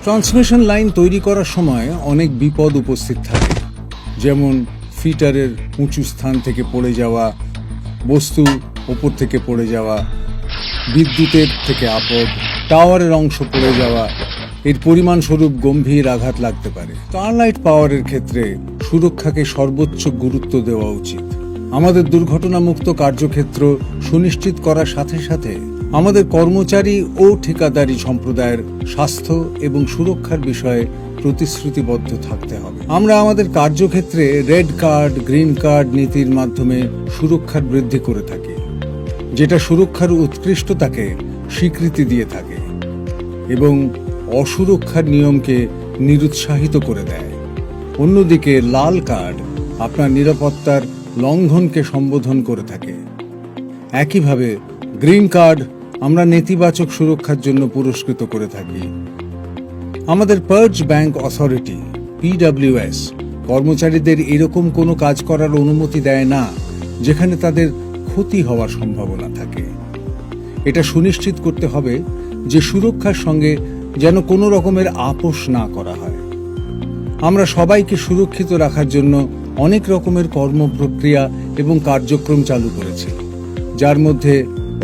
Transmission line তৈরি করার সময় অনেক বিপদ উপস্থিত থাকে, যেমন ফিটারের উঁচু স্থান থেকে পড়ে যাওয়া, বস্তু ওপর থেকে পড়ে যাওয়া, বিদ্যুতের থেকে আপদ, টাওয়ারের অংশ পড়ে যাওয়া, এর পরিমাণস্বরূপ গম্ভীর আঘাত লাগতে পারে। স্টারলাইট পাওয়ারের ক্ষেত্রে সুরক্ষাকে সর্বোচ্চ গুরুত্ব দেওয়া উচিত। আমাদের দুর্ঘটনামুক্ত কার্যক্ষেত্র সুনিশ্চিত করার সাথে সাথে আমাদের কর্মচারী ও ঠিকাদারি সম্প্রদায়ের স্বাস্থ্য এবং সুরক্ষার বিষয়ে প্রতিশ্রুতিবদ্ধ থাকতে হবে। আমরা আমাদের কার্যক্ষেত্রে রেড কার্ড, গ্রিন কার্ড নীতির মাধ্যমে সুরক্ষার বৃদ্ধি করে থাকি, যেটা সুরক্ষার উৎকৃষ্টতাকে স্বীকৃতি দিয়ে থাকে এবং অসুরক্ষার নিয়মকে নিরুৎসাহিত করে দেয়। অন্যদিকে লাল কার্ড আপনার নিরাপত্তার লঙ্ঘনকে সম্বোধন করে থাকে। একইভাবে গ্রিন কার্ড আমরা নেতিবাচক সুরক্ষার জন্য পুরস্কৃত করে থাকি। আমাদের পার্জ ব্যাংক অথরিটি PWS কর্মচারীদের এরকম কোনো কাজ করার অনুমতি দেয় না যেখানে তাদের ক্ষতি হওয়ার সম্ভাবনা থাকে। এটা সুনিশ্চিত করতে হবে যে সুরক্ষার সঙ্গে যেন কোনো রকমের আপোষ না করা হয়। আমরা সবাইকে সুরক্ষিত রাখার জন্য অনেক রকমের কর্মপ্রক্রিয়া এবং কার্যক্রম চালু করেছি, যার মধ্যে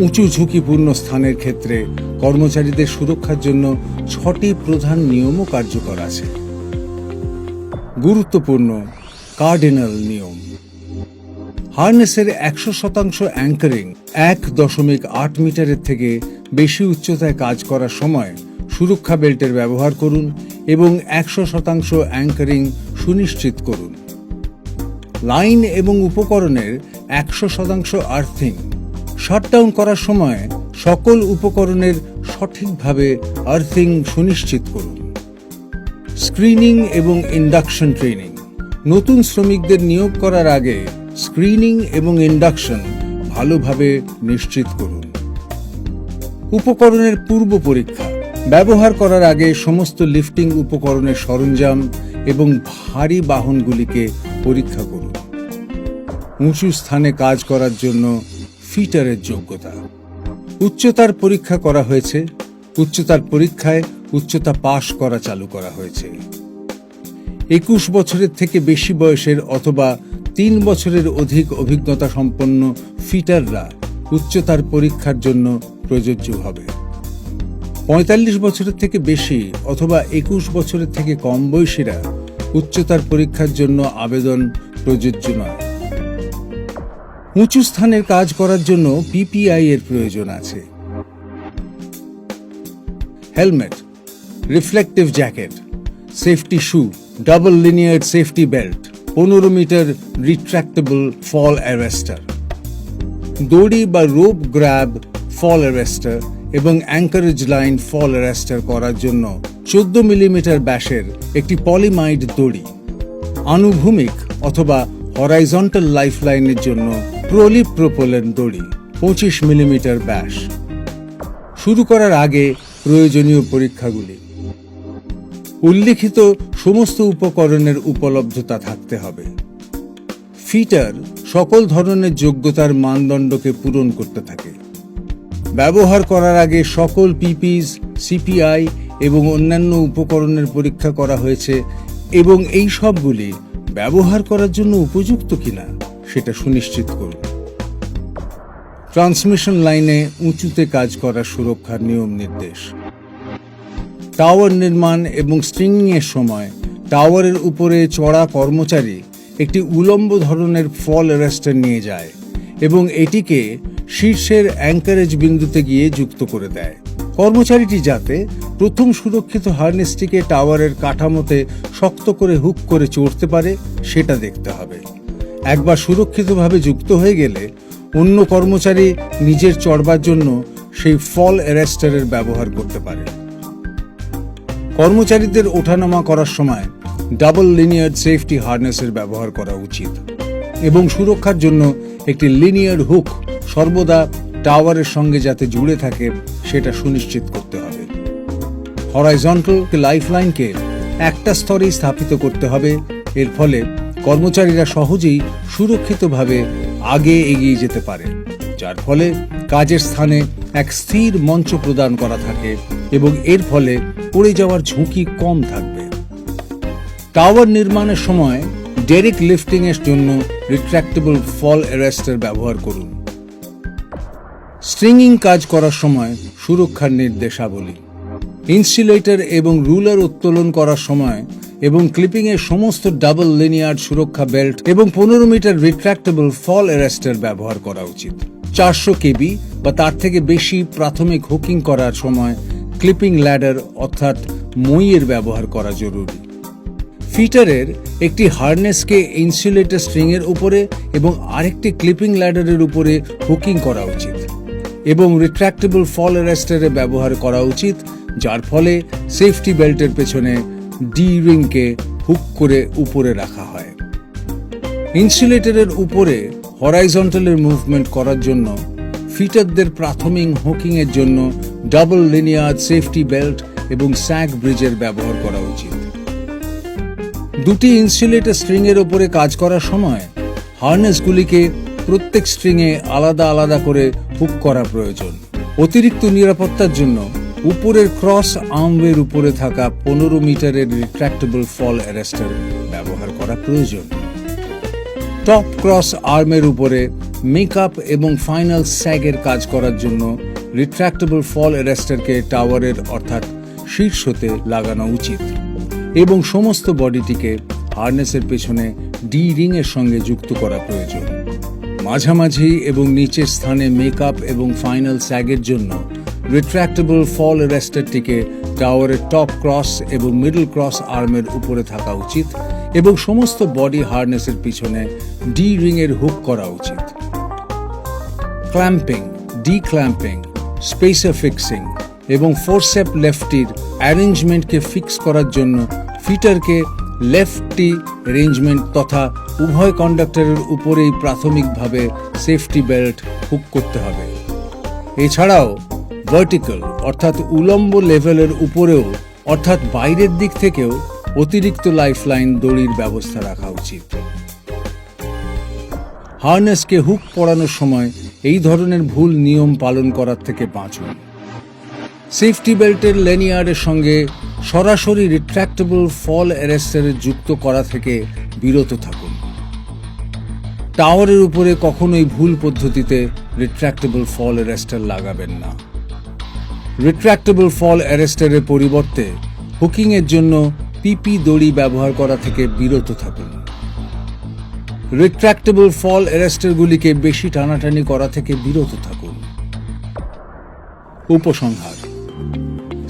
উঁচু ঝুঁকিপূর্ণ স্থানের ক্ষেত্রে কর্মচারীদের সুরক্ষার জন্য 6টি প্রধান নিয়মও কার্যকর আছে। গুরুত্বপূর্ণ কার্ডিনাল নিয়ম: হার্নেসের 100% অ্যাঙ্কারিং 1.8 মিটারের থেকে বেশি উচ্চতায় কাজ করার সময় সুরক্ষা বেল্টের ব্যবহার করুন এবং 100% অ্যাঙ্কারিং সুনিশ্চিত করুন। লাইন এবং উপকরণের 100% আর্থিং। শাটডাউন করার সময় সকল উপকরণের সঠিকভাবে আর্থিং সুনিশ্চিত করুন। স্ক্রিনিং এবং ইন্ডাকশন ট্রেনিং। নতুন শ্রমিকদের নিয়োগ করার আগে স্ক্রিনিং এবং ইন্ডাকশন ভালোভাবে নিশ্চিত করুন। উপকরণের পূর্ব পরীক্ষা। ব্যবহার করার আগে সমস্ত লিফটিং উপকরণের সরঞ্জাম এবং ভারী বাহনগুলিকে পরীক্ষা করুন। উঁচু স্থানে কাজ করার জন্য ফিটারের যোগ্যতা। উচ্চতার পরীক্ষা করা হয়েছে। উচ্চতার পরীক্ষায় উচ্চতা পাশ করা চালু করা হয়েছে। 21 বছরের থেকে বেশি বয়সের অথবা 3 বছরের অধিক অভিজ্ঞতা সম্পন্ন ফিটাররা উচ্চতার পরীক্ষার জন্য প্রযোজ্য হবে। 45 বছরের থেকে বেশি অথবা 21 বছরের থেকে কম বয়সীরা উচ্চতার পরীক্ষার জন্য আবেদন প্রযোজ্য নয়। উঁচু স্থানের কাজ করার জন্য PPI এর প্রয়োজন আছে। Helmet, reflective jacket, safety shoe, double linear safety belt, 15 metre retractable fall arrester, দড়ি বা রোপ গ্র্যাব ফল অ্যারেস্টার এবং অ্যাঙ্কারেজ লাইন ফল অ্যারেস্টার করার জন্য 14 মিলিমিটার ব্যাসের একটি পলিমাইড দড়ি, আনুভূমিক অথবা হরাইজন্টাল লাইফলাইনের জন্য প্রোলিপ্রোপোলেন দড়ি 25 মিলিমিটার ব্যাস। শুরু করার আগে প্রয়োজনীয় পরীক্ষাগুলি। উল্লিখিত সমস্ত উপকরণের উপলব্ধতা থাকতে হবে। ফিটার সকল ধরনের যোগ্যতার মানদণ্ডকে পূরণ করতে থাকে। ব্যবহার করার আগে সকল PPs, CPI এবং অন্যান্য উপকরণের পরীক্ষা করা হয়েছে এবং এই সবগুলি ব্যবহার করার জন্য উপযুক্ত কিনা সেটা সুনিশ্চিত করুন। ট্রান্সমিশন লাইনে উঁচুতে কাজ করার সুরক্ষার নিয়ম নির্দেশ। টাওয়ার নির্মাণ এবং স্ট্রিংইং এর সময় টাওয়ারের উপরে চড়া কর্মচারী একটি উলম্ব ধরনের ফল অ্যারেস্টার নিয়ে যায় এবং এটিকে শীর্ষের অ্যাঙ্কারেজ বিন্দুতে গিয়ে যুক্ত করে দেয়। কর্মচারীটি যাতে প্রথম সুরক্ষিত হার্নেসটিকে টাওয়ারের কাঠামোতে শক্ত করে হুক করে চড়তে পারে সেটা দেখতে হবে। একবার সুরক্ষিতভাবে যুক্ত হয়ে গেলে অন্য কর্মচারী নিজের চড়বার জন্য সেই ফল অ্যারেস্টারের ব্যবহার করতে পারে। কর্মচারীদের ওঠানামা করার সময় ডাবল লিনিয়ার সেফটি হার্নেসের ব্যবহার করা উচিত এবং সুরক্ষার জন্য একটি লিনিয়ার হুক সর্বদা টাওয়ারের সঙ্গে যাতে জুড়ে থাকে সেটা সুনিশ্চিত করতে হবে। হরাইজন্টাল লাইফলাইনকে একটা স্তরেই স্থাপিত করতে হবে। এর ফলে কর্মচারীরা সহজেই সুরক্ষিতভাবে আগে এগিয়ে যেতে পারে, যার ফলে কাজের স্থানে এক স্থির মঞ্চ প্রদান করা থাকে এবং এর ফলে পড়ে যাওয়ার ঝুঁকি কম থাকবে। টাওয়ার নির্মাণের সময় ডেরেক লিফটিং এর জন্য রিট্র্যাক্টেবল ফল অ্যারেস্টার ব্যবহার করুন। স্ট্রিংিং কাজ করার সময় সুরক্ষার নির্দেশাবলী। ইনসুলেটর এবং রুলার উত্তোলন করার সময় এবং ক্লিপিং এর সমস্ত ডাবল লিনিয়ার সুরক্ষা বেল্ট এবং 15 মিটার রিট্র্যাক্টেবল ফল অ্যারেস্টার ব্যবহার করা উচিত। 400 কেবি বা তার থেকে বেশি প্রাথমিক হুকিং করার সময় ক্লিপিং ল্যাডার অর্থাৎ মইয়ের ব্যবহার করা জরুরি। ফিটারের একটি হার্নেসকে ইনসুলেটর স্ট্রিং এর উপরে এবং আরেকটি ক্লিপিং ল্যাডারের উপরে হুকিং করা উচিত এবং রিট্র্যাক্টেবল ফল অ্যারেস্টারে ব্যবহার করা উচিত, যার ফলে সেফটি বেল্টের পেছনে ডি রিংকে হুক করে উপরে রাখা হয়। ইনসুলেটরের উপরে হরাইজন্টালের মুভমেন্ট করার জন্য ফিটারদের প্রাথমিক হুকিং এর জন্য ডাবল লিনিয়ার সেফটি বেল্ট এবং স্যাগ ব্রিজের ব্যবহার করা উচিত। দুটি ইনসুলেটর স্ট্রিং এর উপরে কাজ করার সময় হার্নেসগুলিকে প্রত্যেক স্ট্রিং এ আলাদা আলাদা করে হুক করা প্রয়োজন। অতিরিক্ত নিরাপত্তার জন্য উপরের ক্রস আর্মওয়ের উপরে থাকা 15 মিটারের রিট্র্যাক্টেবল ফল অ্যারেস্টার ব্যবহার করা প্রয়োজন। টপ ক্রস আর্মের উপরে মেকআপ এবং ফাইনাল স্যাগের কাজ করার জন্য রিট্র্যাক্টেবল ফল অ্যারেস্টারকে টাওয়ারের অর্থাৎ শীর্ষতে লাগানো উচিত এবং সমস্ত বডিটিকে হার্নেসের পেছনে ডি রিং এর সঙ্গে যুক্ত করা প্রয়োজন। মাঝামাঝি এবং নিচের স্থানে মেকআপ এবং ফাইনাল স্যাগের জন্য রিট্র্যাক্টেবল ফল অ্যারেস্টারটিকে টাওয়ারের টপ ক্রস এবং মিডল ক্রস আর্মের উপরে থাকা উচিত এবং সমস্ত বডি হার্নেসের পিছনে ডি রিং এর হুক করা উচিত। ক্ল্যাম্পিং, ডিক্ল্যাম্পিং, স্পেসার ফিক্সিং এবং ফোরসেপ লেফটির অ্যারেঞ্জমেন্টকে ফিক্স করার জন্য ফিটারকে লেফটি অ্যারেঞ্জমেন্ট তথা উভয় কন্ডাক্টরের উপরেই প্রাথমিকভাবে সেফটি বেল্ট হুক করতে হবে। এছাড়াও ভার্টিক্যাল অর্থাৎ উলম্ব লেভেলের উপরেও অর্থাৎ বাইরের দিক থেকেও অতিরিক্ত লাইফলাইন দড়ির ব্যবস্থা রাখা উচিত। হার্নেসকে হুক পরানোর সময় এই ধরনের ভুল নিয়ম পালন করার থেকে বাঁচুন। সেফটি বেল্টের লেনিয়ারের সঙ্গে সরাসরি রিট্র্যাক্টেবল ফল অ্যারেস্টারে যুক্ত করা থেকে বিরত থাকুন। টাওয়ারের উপরে কখনোই ভুল পদ্ধতিতে রিট্র্যাক্টেবল ফল অ্যারেস্টার লাগাবেন না। রিট্র্যাক্টেবল ফল অ্যারেস্টারের পরিবর্তে হুকিং এর জন্য পিপি দড়ি ব্যবহার করা থেকে বিরত থাকুন। রিট্র্যাক্টেবল ফল অ্যারেস্টারগুলিকে বেশি টানাটানি করা থেকে বিরত থাকুন। উপসংহার: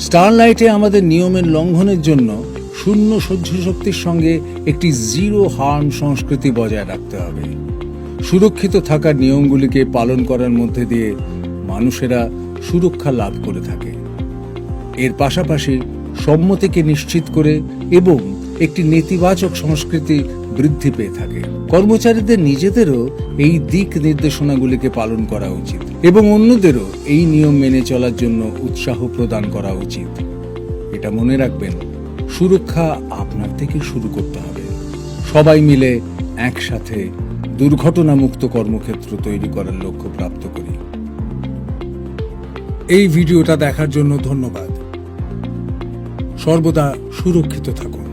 স্টারলাইটে আমাদের নিয়মের লঙ্ঘনের জন্য শূন্য সহ্য শক্তির সঙ্গে একটি জিরো হার্ম সংস্কৃতি বজায় রাখতে হবে। সুরক্ষিত থাকার নিয়মগুলিকে পালন করার মধ্যে দিয়ে মানুষেরা সুরক্ষা লাভ করে থাকে। এর পাশাপাশি সম্মতিকে নিশ্চিত করে এবং একটি নেতিবাচক সংস্কৃতি বৃদ্ধি পেয়ে থাকে। কর্মচারীদের নিজেদেরও এই দিক নির্দেশনাগুলিকে পালন করা উচিত এবং অন্যদেরও এই নিয়ম মেনে চলার জন্য উৎসাহ প্রদান করা উচিত। এটা মনে রাখবেন, সুরক্ষা আপনার থেকে শুরু করতে হবে। সবাই মিলে একসাথে দুর্ঘটনামুক্ত কর্মক্ষেত্র তৈরি করার লক্ষ্য প্রাপ্ত করি। এই ভিডিওটা দেখার জন্য ধন্যবাদ। সর্বদা সুরক্ষিত থাকুন।